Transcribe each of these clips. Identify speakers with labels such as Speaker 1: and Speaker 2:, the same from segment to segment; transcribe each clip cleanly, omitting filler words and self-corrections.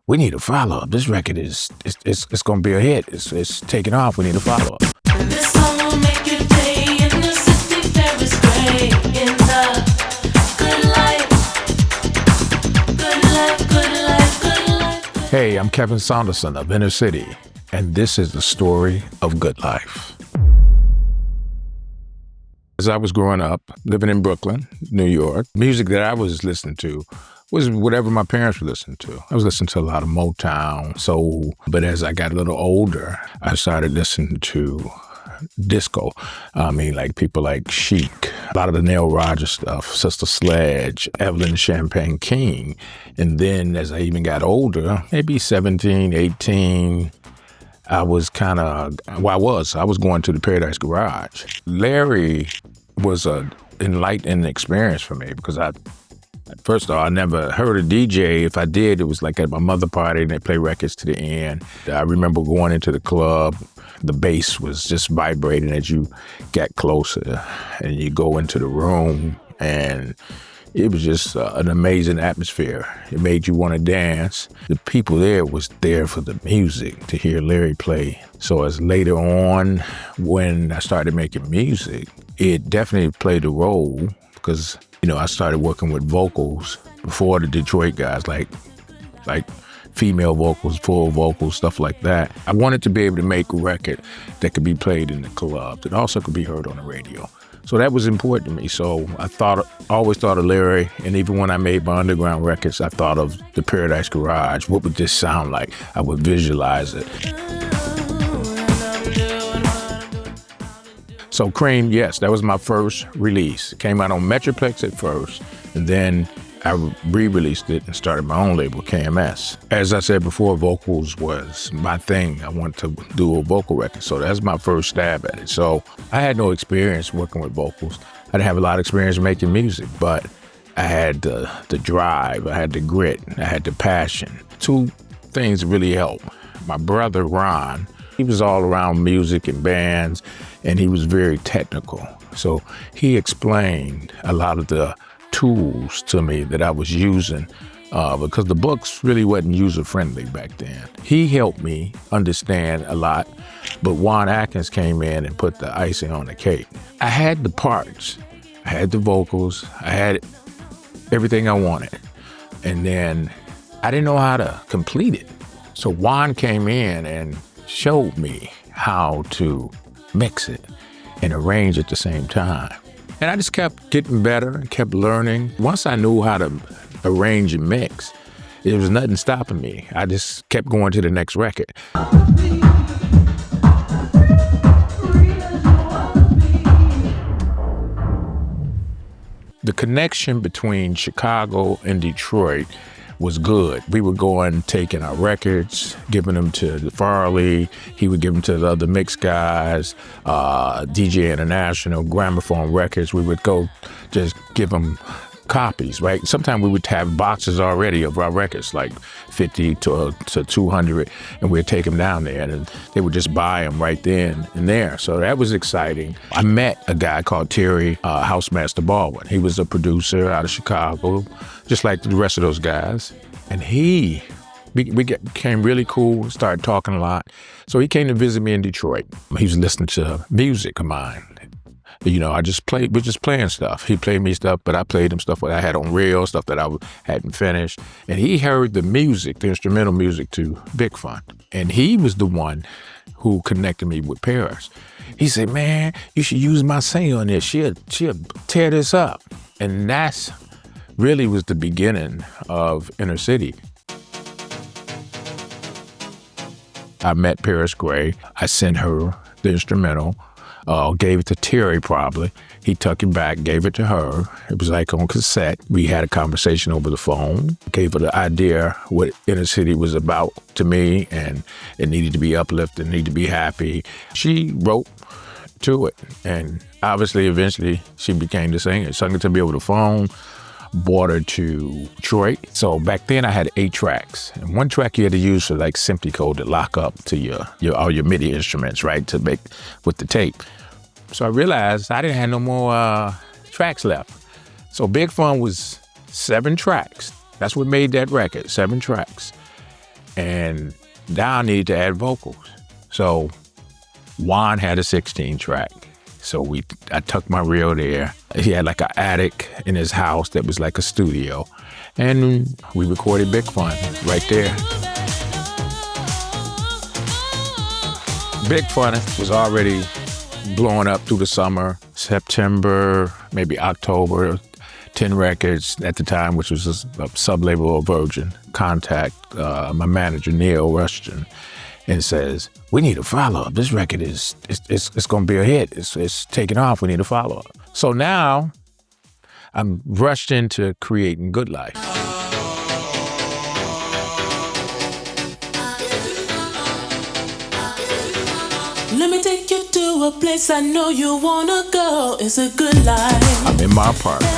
Speaker 1: we need a follow-up. This record it's going to be a hit. It's taking off. We need a follow-up.
Speaker 2: This song will make your day in the city. There is gray in the good life. Good life, good life, good life.
Speaker 1: Hey, I'm Kevin Saunderson of Inner City, and this is the story of Good Life. As I was growing up, living in Brooklyn, New York, music that I was listening to was whatever my parents were listening to. I was listening to a lot of Motown, soul, but as I got a little older, I started listening to disco. Like people like Chic, a lot of the Neil Rogers stuff, Sister Sledge, Evelyn Champagne King. And then as I even got older, maybe 17, 18, I was going to the Paradise Garage. Larry was an enlightening experience for me because first of all, I never heard a DJ. If I did, it was like at my mother's party and they play records to the end. I remember going into the club. The bass was just vibrating as you got closer and you go into the room, and it was just an amazing atmosphere. It made you want to dance. The people there was there for the music, to hear Larry play. So as later on, when I started making music, it definitely played a role because, I started working with vocals before the Detroit guys, like female vocals, full vocals, stuff like that. I wanted to be able to make a record that could be played in the club, that also could be heard on the radio. So that was important to me. So I always thought of Larry, and even when I made my underground records, I thought of the Paradise Garage. What would this sound like? I would visualize it. So Cream, yes, that was my first release. It came out on Metroplex at first, and then I re-released it and started my own label, KMS. As I said before, vocals was my thing. I wanted to do a vocal record, so that's my first stab at it. So I had no experience working with vocals. I didn't have a lot of experience making music, but I had the drive, I had the grit, I had the passion. Two things really helped. My brother, Ron, he was all around music and bands, and he was very technical. So he explained a lot of the tools to me that I was using because the books really wasn't user-friendly back then. He helped me understand a lot, but Juan Atkins came in and put the icing on the cake. I had the parts, I had the vocals, I had everything I wanted, and then I didn't know how to complete it. So Juan came in and showed me how to mix it and arrange at the same time. And I just kept getting better and kept learning. Once I knew how to arrange and mix, there was nothing stopping me. I just kept going to the next record. The connection between Chicago and Detroit was good. We would go and taking our records, giving them to Farley. He would give them to the other mix guys, DJ International, Gramophone Records. We would go just give them copies, right? Sometimes we would have boxes already of our records, like 50 to 200, and we'd take them down there, and they would just buy them right then and there. So that was exciting. I met a guy called Terry Housemaster Baldwin. He was a producer out of Chicago, just like the rest of those guys. And we became really cool, started talking a lot. So he came to visit me in Detroit. He was listening to music of mine. We're just playing stuff. He played me stuff, but I played him stuff that I had on reel, stuff that I hadn't finished. And he heard the music, the instrumental music to Big Fun. And he was the one who connected me with Paris. He said, man, you should use my singer on this. She'll tear this up. And that's really was the beginning of Inner City. I met Paris Gray. I sent her the instrumental. Gave it to Terry probably. He took it back, gave it to her. It was like on cassette. We had a conversation over the phone. Gave her the idea what Inner City was about to me, and it needed to be uplifted, needed to be happy. She wrote to it, and obviously eventually she became the singer. Sung it to me over the phone. Brought her to Detroit. So back then I had 8 tracks. And one track you had to use for like SMPTE code to lock up to all your MIDI instruments, right? To make with the tape. So I realized I didn't have no more tracks left. So Big Fun was 7 tracks. That's what made that record, 7 tracks. And now I needed to add vocals. So Juan had a 16 track. So I took my reel there. He had like an attic in his house that was like a studio. And we recorded Big Fun right there. Big Fun was already blowing up through the summer, September, maybe October. 10 Records at the time, which was a sub-label of Virgin, contact my manager, Neil Rushton, and says, we need a follow-up. This record it's going to be a hit. It's taking off. We need a follow-up. So now I'm rushed into creating Good Life.
Speaker 2: Let me take you to a place I know you wanna go. It's a good life.
Speaker 1: I'm in my apartment,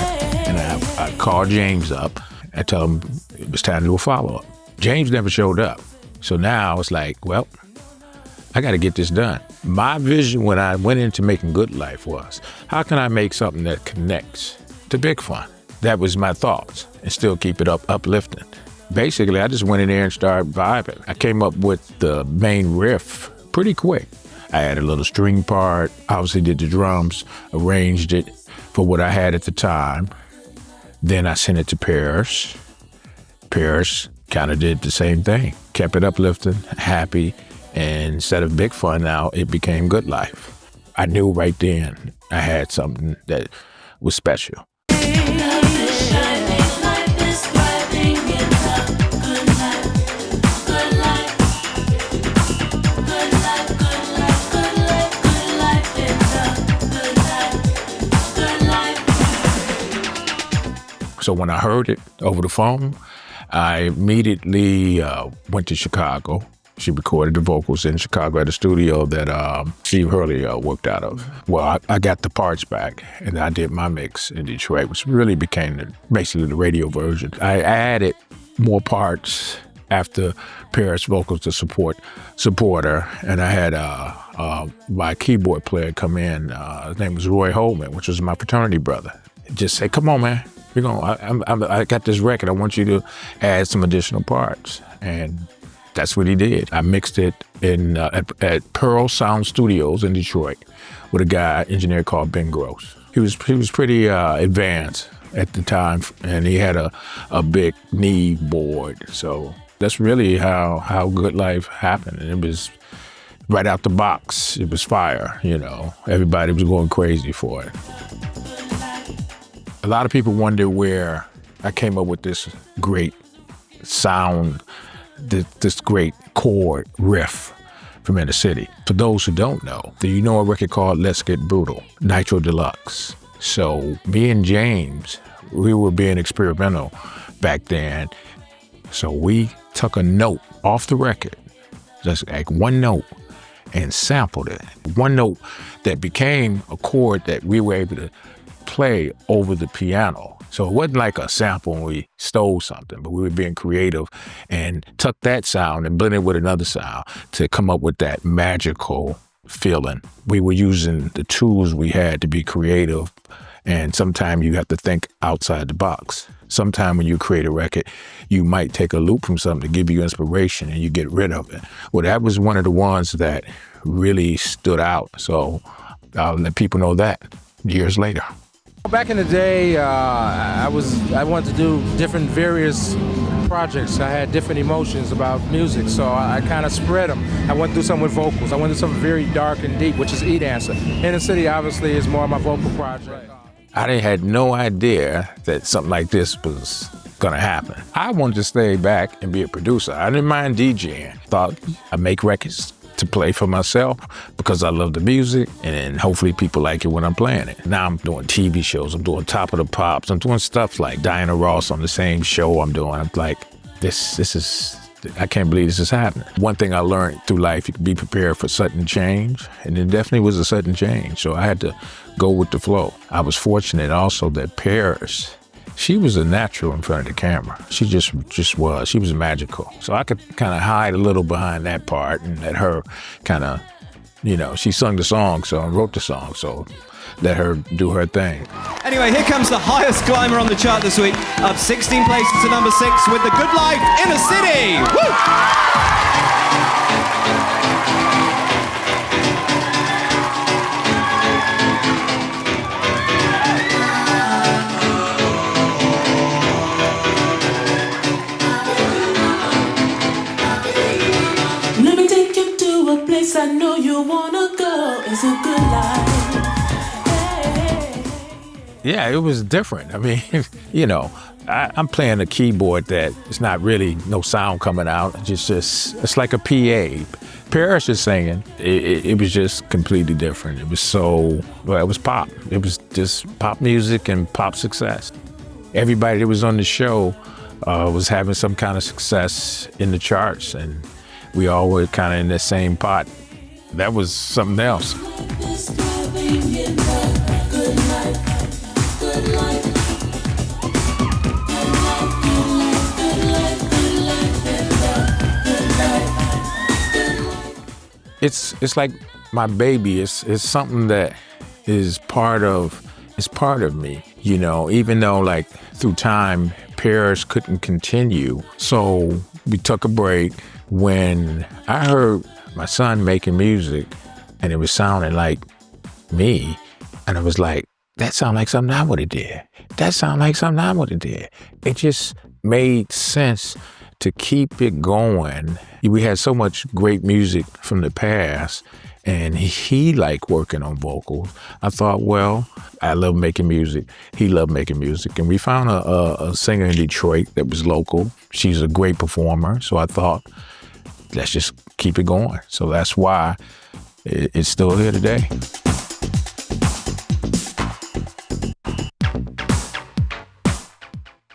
Speaker 1: and I called James up. I tell him it was time to do a follow-up. James never showed up. So now it's like, well, I got to get this done. My vision when I went into making Good Life was, how can I make something that connects to Big Fun? That was my thoughts, and still keep it uplifting. Basically, I just went in there and started vibing. I came up with the main riff pretty quick. I added a little string part, obviously did the drums, arranged it for what I had at the time. Then I sent it to Paris. Paris kind of did the same thing, kept it uplifting, happy, and instead of Big Fun now, it became Good Life. I knew right then I had something that was special. So when I heard it over the phone, I immediately went to Chicago. She recorded the vocals in Chicago at a studio that Steve Hurley worked out of. Well, I got the parts back, and I did my mix in Detroit, which really became basically the radio version. I added more parts after Paris vocals to support her, and I had my keyboard player come in. His name was Roy Holman, which was my fraternity brother. Just say, come on, man. I got this record. I want you to add some additional parts. And that's what he did. I mixed it in at Pearl Sound Studios in Detroit with a guy, engineer called Ben Gross. He was pretty advanced at the time, and he had a big Neve board. So that's really how Good Life happened. And it was right out the box. It was fire, you know. Everybody was going crazy for it. A lot of people wonder where I came up with this great sound, this great chord riff from Inner City. For those who don't know, do you know a record called Let's Get Brutal, Nitro Deluxe? So me and James, we were being experimental back then. So we took a note off the record, just like one note, and sampled it. One note that became a chord that we were able to play over the piano. So it wasn't like a sample when we stole something, but we were being creative and took that sound and blended it with another sound to come up with that magical feeling. We were using the tools we had to be creative, and sometimes you have to think outside the box. Sometimes when you create a record, you might take a loop from something to give you inspiration and you get rid of it. Well, that was one of the ones that really stood out. So I'll let people know that years later.
Speaker 3: Back in the day, I wanted to do different various projects. I had different emotions about music, so I kind of spread them. I went through something with vocals. I went through something very dark and deep, which is E-Dancer. Inner City, obviously, is more of my vocal project.
Speaker 1: I had no idea that something like this was gonna happen. I wanted to stay back and be a producer. I didn't mind DJing. Thought I'd make records to play for myself because I love the music, and then hopefully people like it when I'm playing it. Now I'm doing TV shows, I'm doing Top of the Pops, I'm doing stuff like Diana Ross on the same show I'm doing. I'm like, this is, I can't believe this is happening. One thing I learned through life, you can be prepared for sudden change, and it definitely was a sudden change, so I had to go with the flow. I was fortunate also that Paris, she was a natural in front of the camera. She just was. She was magical. So I could kind of hide a little behind that part and let her kind of, you know, she sung the song, so I wrote the song, so let her do her thing.
Speaker 4: Anyway, here comes the highest climber on the chart this week, up 16 places to number 6 with The Good Life, Inner City. Woo!
Speaker 2: you wanna go? It's a good life. Hey.
Speaker 1: Yeah, it was different. I mean, you know, I'm playing a keyboard that it's not really no sound coming out. It's like a PA. Paris is singing. It was just completely different. It was pop. It was just pop music and pop success. Everybody that was on the show was having some kind of success in the charts, and we all were kind of in the same pot. That was something else. It's like my baby. It's something that is part of me, you know, even though like through time Paris couldn't continue. So we took a break. When I heard my son making music and it was sounding like me, and I was like, that sounds like something I would have did. That sounds like something I would have did. It just made sense to keep it going. We had so much great music from the past, and he liked working on vocals. I thought, well, I love making music. He loved making music. And we found a singer in Detroit that was local. She's a great performer. So I thought, let's just keep it going. So that's why it's still here today.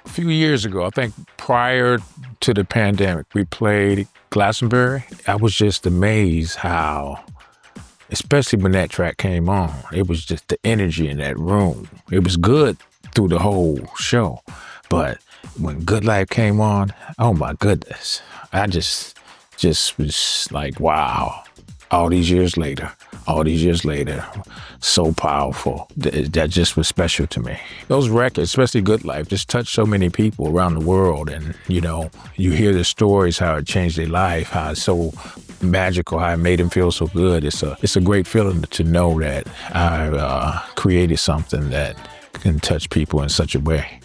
Speaker 1: A few years ago, I think prior to the pandemic, we played Glastonbury. I was just amazed how, especially when that track came on, it was just the energy in that room. It was good through the whole show, but when Good Life came on, oh my goodness, I just was like, wow. All these years later, so powerful. That just was special to me. Those records, especially Good Life, just touched so many people around the world. And, you know, you hear the stories, how it changed their life, how it's so magical, how it made them feel so good. It's a great feeling to know that I created something that can touch people in such a way.